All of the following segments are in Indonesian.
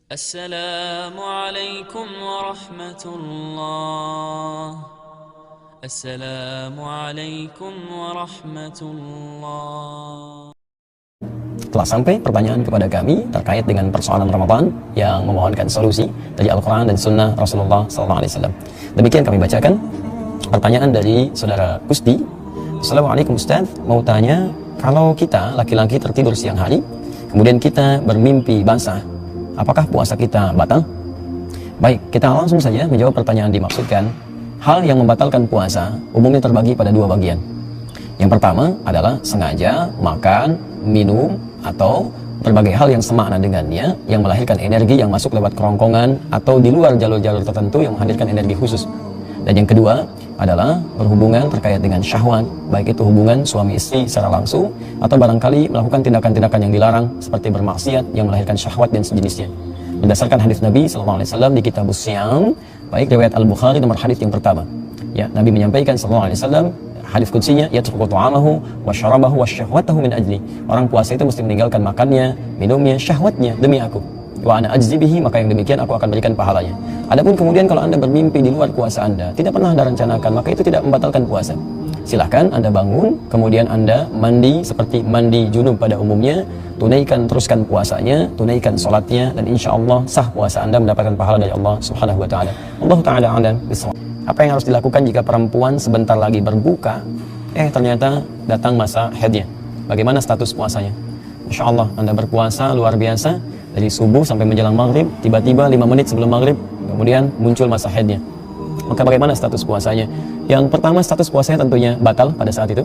Assalamualaikum warahmatullah. Assalamualaikum warahmatullah. Telah sampai pertanyaan kepada kami terkait dengan persoalan Ramadan yang memohonkan solusi dari Al-Quran dan Sunnah Rasulullah SAW. Demikian kami bacakan pertanyaan dari saudara Gusti. Assalamualaikum Ustaz, mau tanya, kalau kita laki-laki tertidur siang hari, kemudian kita bermimpi basah, apakah puasa kita batal? Baik, kita langsung saja menjawab pertanyaan dimaksudkan. Hal yang membatalkan puasa umumnya terbagi pada dua bagian. Yang pertama adalah sengaja makan, minum, atau berbagai hal yang semakna dengannya yang melahirkan energi yang masuk lewat kerongkongan atau di luar jalur-jalur tertentu yang menghadirkan energi khusus. Dan yang kedua adalah berhubungan terkait dengan syahwat, baik itu hubungan suami istri secara langsung atau barangkali melakukan tindakan-tindakan yang dilarang seperti bermaksiat yang melahirkan syahwat dan sejenisnya. Berdasarkan hadis Nabi SAW di Kitabus Siyam, baik riwayat Al-Bukhari nomor hadis yang pertama, ya, Nabi menyampaikan SAW hadis qudsinya, yatruku ta'amahu wa syarabahu wa syahwatahu min ajli. Orang puasa itu mesti meninggalkan makannya, minumnya, syahwatnya demi aku. Wa ana ajzi bihi, maka yang demikian aku akan berikan pahalanya. Adapun kemudian kalau Anda bermimpi di luar puasa Anda, tidak pernah Anda rencanakan, maka itu tidak membatalkan puasa. Silahkan Anda bangun, kemudian Anda mandi seperti mandi junub pada umumnya, teruskan puasanya, tunaikan sholatnya, dan insya Allah sah puasa Anda mendapatkan pahala dari Allah Subhanahu Wa Taala. Allah Taala a'lam bishawab. Apa yang harus dilakukan jika perempuan sebentar lagi berbuka, ternyata datang masa haidnya? Bagaimana status puasanya? Insya Allah Anda berpuasa luar biasa dari subuh sampai menjelang maghrib, tiba-tiba 5 menit sebelum maghrib kemudian muncul masa haidnya. Maka bagaimana status puasanya? Yang pertama, status puasanya tentunya batal pada saat itu.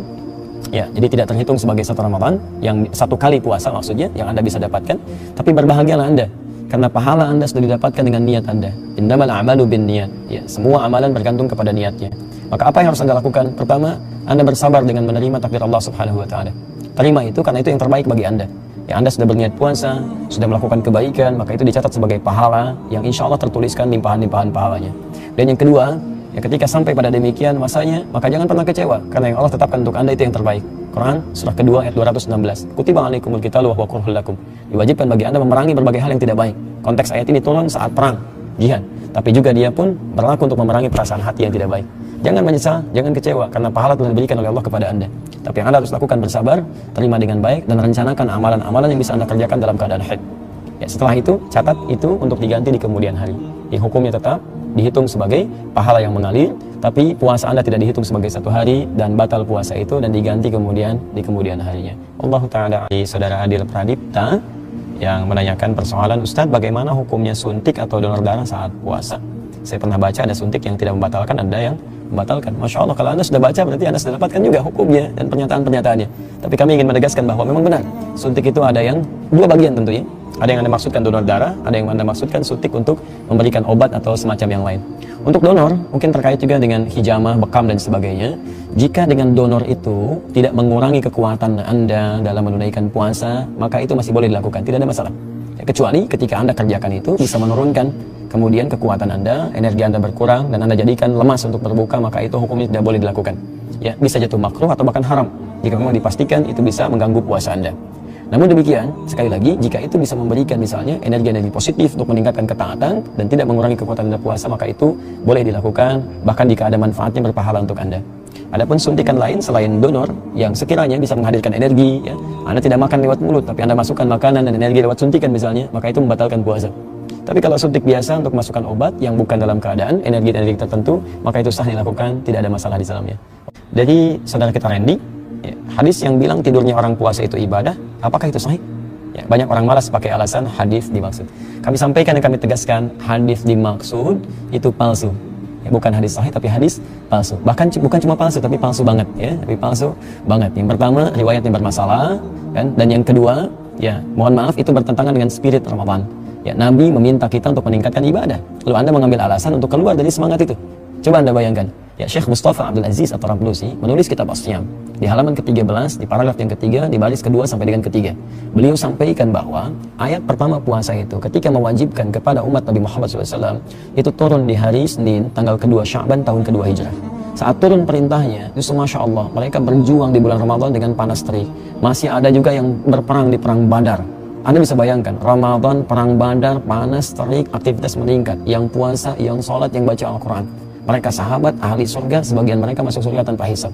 Ya, jadi tidak terhitung sebagai satu Ramadan, yang satu kali puasa maksudnya yang Anda bisa dapatkan. Tapi berbahagialah Anda, karena pahala Anda sudah didapatkan dengan niat Anda. Innamal a'malu binniyat. Ya, semua amalan bergantung kepada niatnya. Maka apa yang harus Anda lakukan? Pertama, Anda bersabar dengan menerima takdir Allah Subhanahu Wa Taala. Terima itu karena itu yang terbaik bagi Anda. Ya, Anda sudah berniat puasa, sudah melakukan kebaikan, maka itu dicatat sebagai pahala yang insya Allah tertuliskan limpahan-limpahan pahalanya. Dan yang kedua, ya, ketika sampai pada demikian masanya, maka jangan pernah kecewa, karena yang Allah tetapkan untuk Anda itu yang terbaik. Quran surah kedua ayat 216. Kutiba alaikumul qitalu wa huwa kurhul lakum. Diwajibkan bagi Anda memerangi berbagai hal yang tidak baik. Konteks ayat ini turun saat perang, jihad. Tapi juga dia pun berlaku untuk memerangi perasaan hati yang tidak baik. Jangan menyesal, jangan kecewa, karena pahala telah diberikan oleh Allah kepada Anda. Tapi yang Anda harus lakukan bersabar, terima dengan baik, dan rencanakan amalan-amalan yang bisa Anda kerjakan dalam keadaan haid. Ya, setelah itu, catat itu untuk diganti di kemudian hari. Hukumnya tetap dihitung sebagai pahala yang mengalir, tapi puasa Anda tidak dihitung sebagai satu hari dan batal puasa itu dan diganti kemudian di kemudian harinya. Allah Ta'ala. Saudara Adil Pradipta yang menanyakan persoalan, Ustadz, bagaimana hukumnya suntik atau donor darah saat puasa? Saya pernah baca ada suntik yang tidak membatalkan, ada yang membatalkan. Masya Allah, kalau Anda sudah baca berarti Anda sudah dapatkan juga hukumnya dan pernyataan-pernyataannya. Tapi kami ingin menegaskan bahwa memang benar, suntik itu ada yang dua bagian tentunya. Ada yang Anda maksudkan donor darah, ada yang Anda maksudkan suntik untuk memberikan obat atau semacam yang lain. Untuk donor, mungkin terkait juga dengan hijamah, bekam, dan sebagainya. Jika dengan donor itu tidak mengurangi kekuatan Anda dalam menunaikan puasa, maka itu masih boleh dilakukan, tidak ada masalah. Ya, kecuali ketika Anda kerjakan itu bisa menurunkan kemudian kekuatan Anda, energi Anda berkurang, dan Anda jadikan lemas untuk berbuka, maka itu hukumnya tidak boleh dilakukan. Ya, bisa jatuh makruh atau bahkan haram jika memang dipastikan itu bisa mengganggu puasa Anda. Namun demikian, sekali lagi, jika itu bisa memberikan misalnya energi-energi positif untuk meningkatkan ketaatan dan tidak mengurangi kekuatan Anda puasa, maka itu boleh dilakukan, bahkan jika ada manfaatnya berpahala untuk Anda. Adapun suntikan lain selain donor yang sekiranya bisa menghadirkan energi, ya, Anda tidak makan lewat mulut, tapi Anda masukkan makanan dan energi lewat suntikan misalnya, maka itu membatalkan puasa. Tapi kalau suntik biasa untuk masukkan obat yang bukan dalam keadaan energi-energi tertentu, maka itu sah dilakukan, tidak ada masalah di dalamnya. Jadi, saudara kita Randy, ya, hadis yang bilang tidurnya orang puasa itu ibadah, apakah itu sahih? Ya, banyak orang malas pakai alasan hadis dimaksud. Kami sampaikan dan kami tegaskan, hadis dimaksud itu palsu. Ya, bukan hadis sahih tapi hadis palsu. Bahkan bukan cuma palsu tapi palsu banget, ya, tapi palsu banget. Yang pertama, riwayatnya bermasalah, kan? Dan yang kedua, ya, mohon maaf itu bertentangan dengan spirit Ramadan. Ya, Nabi meminta kita untuk meningkatkan ibadah. Lalu Anda mengambil alasan untuk keluar dari semangat itu. Coba Anda bayangkan. Ya, Syekh Mustafa Abdul Aziz atau Rablusi menulis kitab As-Siyam di halaman ke-13 di paragraf yang ketiga di baris kedua sampai dengan ketiga. Beliau sampaikan bahwa ayat pertama puasa itu ketika mewajibkan kepada umat Nabi Muhammad SAW itu turun di hari Senin tanggal kedua Sya'ban tahun kedua Hijrah. Saat turun perintahnya, justru Masya Allah mereka berjuang di bulan Ramadan dengan panas terik. Masih ada juga yang berperang di perang Badar. Anda bisa bayangkan, Ramadan, perang Badar, panas, terik, aktivitas meningkat. Yang puasa, yang sholat, yang baca Al-Quran. Mereka sahabat, ahli surga, sebagian mereka masuk surga tanpa hisab.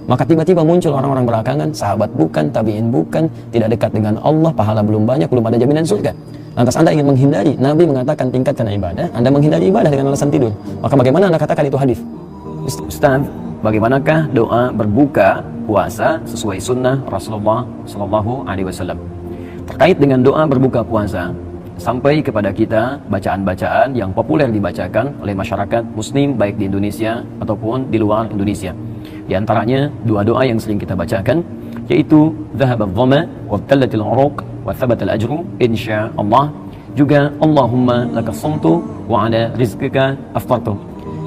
Maka tiba-tiba muncul orang-orang belakangan, sahabat bukan, tabi'in bukan, tidak dekat dengan Allah, pahala belum banyak, belum ada jaminan surga. Lantas Anda ingin menghindari, Nabi mengatakan tingkatkan ibadah, Anda menghindari ibadah dengan alasan tidur. Maka bagaimana Anda katakan itu hadis? Ustaz, bagaimanakah doa berbuka puasa sesuai sunnah Rasulullah SAW? Terkait dengan doa berbuka puasa, sampai kepada kita bacaan-bacaan yang populer dibacakan oleh masyarakat muslim baik di Indonesia ataupun di luar Indonesia. Di antaranya dua doa yang sering kita bacakan, yaitu Dhahaba adh-dhama wabtallatil uruq wa thabatal ajru insyaallah, juga Allahumma lakas sumtu wa ala rizqika aftartu.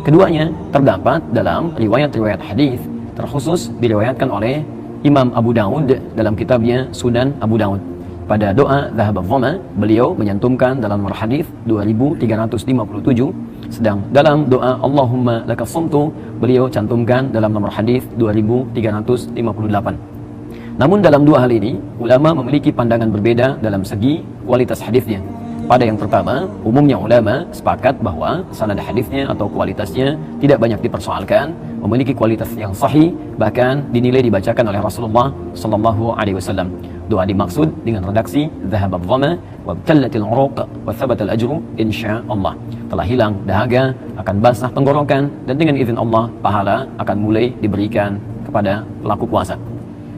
Keduanya terdapat dalam riwayat-riwayat hadis, terkhusus diriwayatkan oleh Imam Abu Daud dalam kitabnya Sunan Abu Daud. Pada doa Dhahaba adh-dhama, beliau menyantumkan dalam nomor hadis 2357, sedang dalam doa Allahumma lakas sumtu, beliau cantumkan dalam nomor hadis 2358. Namun dalam dua hal ini, ulama memiliki pandangan berbeda dalam segi kualitas hadisnya. Pada yang pertama, umumnya ulama sepakat bahwa sanad hadisnya atau kualitasnya tidak banyak dipersoalkan, memiliki kualitas yang sahih, bahkan dinilai dibacakan oleh Rasulullah SAW. Doa dimaksud dengan redaksi Dhahaba adh-dhama wabtallatil uruq wa thabatal ajru insyaallah. Telah hilang dahaga, akan basah tenggorokan, dan dengan izin Allah pahala akan mulai diberikan kepada pelaku puasa.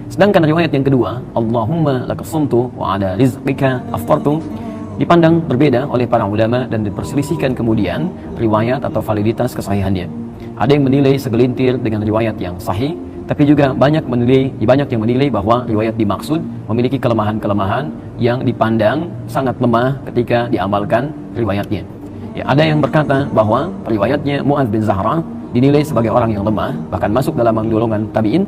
Sedangkan riwayat yang kedua, Allahumma lakas sumtu wa ala rizqika aftartu, dipandang berbeda oleh para ulama dan diperselisihkan kemudian riwayat atau validitas kesahihannya. Ada yang menilai segelintir dengan riwayat yang sahih, tapi juga banyak yang menilai bahwa riwayat dimaksud memiliki kelemahan-kelemahan yang dipandang sangat lemah ketika diamalkan riwayatnya. Ya, ada yang berkata bahwa riwayatnya Mu'adz bin Zahra dinilai sebagai orang yang lemah, bahkan masuk dalam golongan tabi'in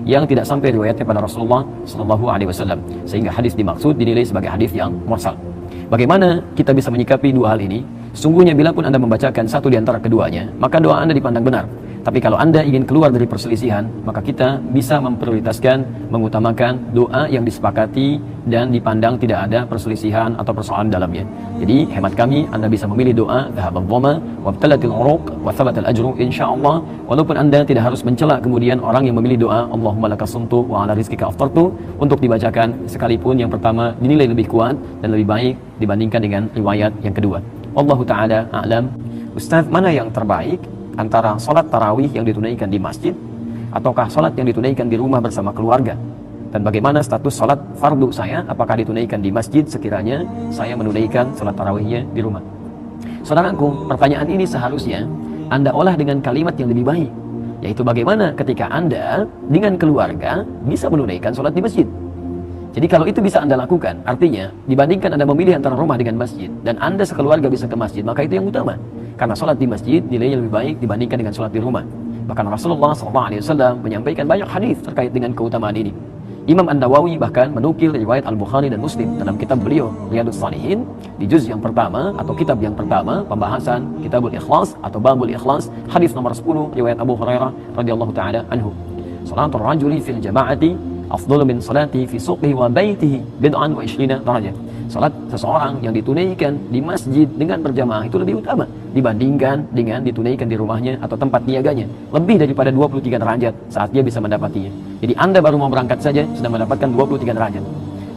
yang tidak sampai riwayatnya pada Rasulullah SAW, sehingga hadis dimaksud dinilai sebagai hadis yang mursal. Bagaimana kita bisa menyikapi dua hal ini? Sungguhnya bila pun Anda membacakan satu di antara keduanya, maka doa Anda dipandang benar. Tapi kalau Anda ingin keluar dari perselisihan, maka kita bisa memprioritaskan, mengutamakan doa yang disepakati dan dipandang tidak ada perselisihan atau persoalan dalamnya. Jadi hemat kami, Anda bisa memilih doa Dhahaba adh-dhama wabtallatil uruq wa thabatal ajru insyaallah, walaupun Anda tidak harus mencela kemudian orang yang memilih doa Allahumma lakas sumtu wa ala rizqika aftartu untuk dibacakan, sekalipun yang pertama dinilai lebih kuat dan lebih baik dibandingkan dengan riwayat yang kedua. Wallahu ta'ala a'lam. Ustaz, mana yang terbaik antara sholat tarawih yang ditunaikan di masjid ataukah sholat yang ditunaikan di rumah bersama keluarga? Dan bagaimana status sholat fardu saya? Apakah ditunaikan di masjid sekiranya saya menunaikan sholat tarawihnya di rumah? Saudaraku, pertanyaan ini seharusnya Anda olah dengan kalimat yang lebih baik, yaitu bagaimana ketika Anda dengan keluarga bisa menunaikan sholat di masjid. Jadi kalau itu bisa Anda lakukan, artinya dibandingkan Anda memilih antara rumah dengan masjid dan Anda sekeluarga bisa ke masjid, maka itu yang utama. Karena sholat di masjid nilainya lebih baik dibandingkan dengan sholat di rumah. Bahkan Rasulullah SAW menyampaikan banyak hadis terkait dengan keutamaan ini. Imam An-Nawawi bahkan menukil riwayat Al-Bukhari dan Muslim dalam kitab beliau Riyadhus Shalihin di juz yang pertama atau kitab yang pertama, pembahasan Kitabul Ikhlas atau Babul Ikhlas, hadis nomor 10 riwayat Abu Hurairah radhiyallahu taala anhu. Salatul rajuli fil jama'ati afdalu min salati fi suqihi wa baitihi bid'an wa 20 darajah. Salat seseorang yang ditunaikan di masjid dengan berjamaah itu lebih utama dibandingkan dengan ditunaikan di rumahnya atau tempat niaganya, lebih daripada 23 derajat saat dia bisa mendapatinya. Jadi Anda baru mau berangkat saja sudah mendapatkan 23 derajat.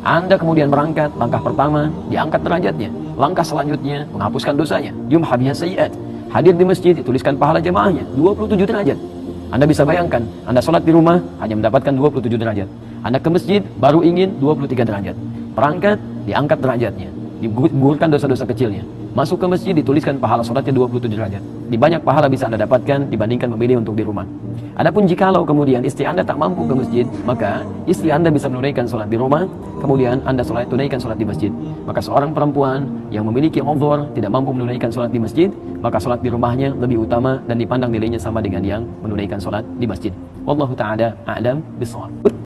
Anda kemudian berangkat, langkah pertama diangkat derajatnya, langkah selanjutnya menghapuskan dosanya, yumha biha sayyi'at. Hadir di masjid dituliskan pahala jamaahnya 27 derajat. Anda bisa bayangkan, Anda sholat di rumah hanya mendapatkan 27 derajat. Anda ke masjid baru ingin 23 derajat. Berangkat, diangkat derajatnya, digugurkan dosa-dosa kecilnya. Masuk ke masjid dituliskan pahala sholatnya 27 derajat. Di banyak pahala bisa Anda dapatkan dibandingkan memilih untuk di rumah. Adapun jikalau kemudian istri Anda tak mampu ke masjid, maka istri Anda bisa menunaikan sholat di rumah, kemudian Anda tunaikan sholat di masjid. Maka seorang perempuan yang memiliki udhur tidak mampu menunaikan sholat di masjid, maka sholat di rumahnya lebih utama dan dipandang nilainya sama dengan yang menunaikan sholat di masjid. Wallahu ta'ala a'lam bishawab.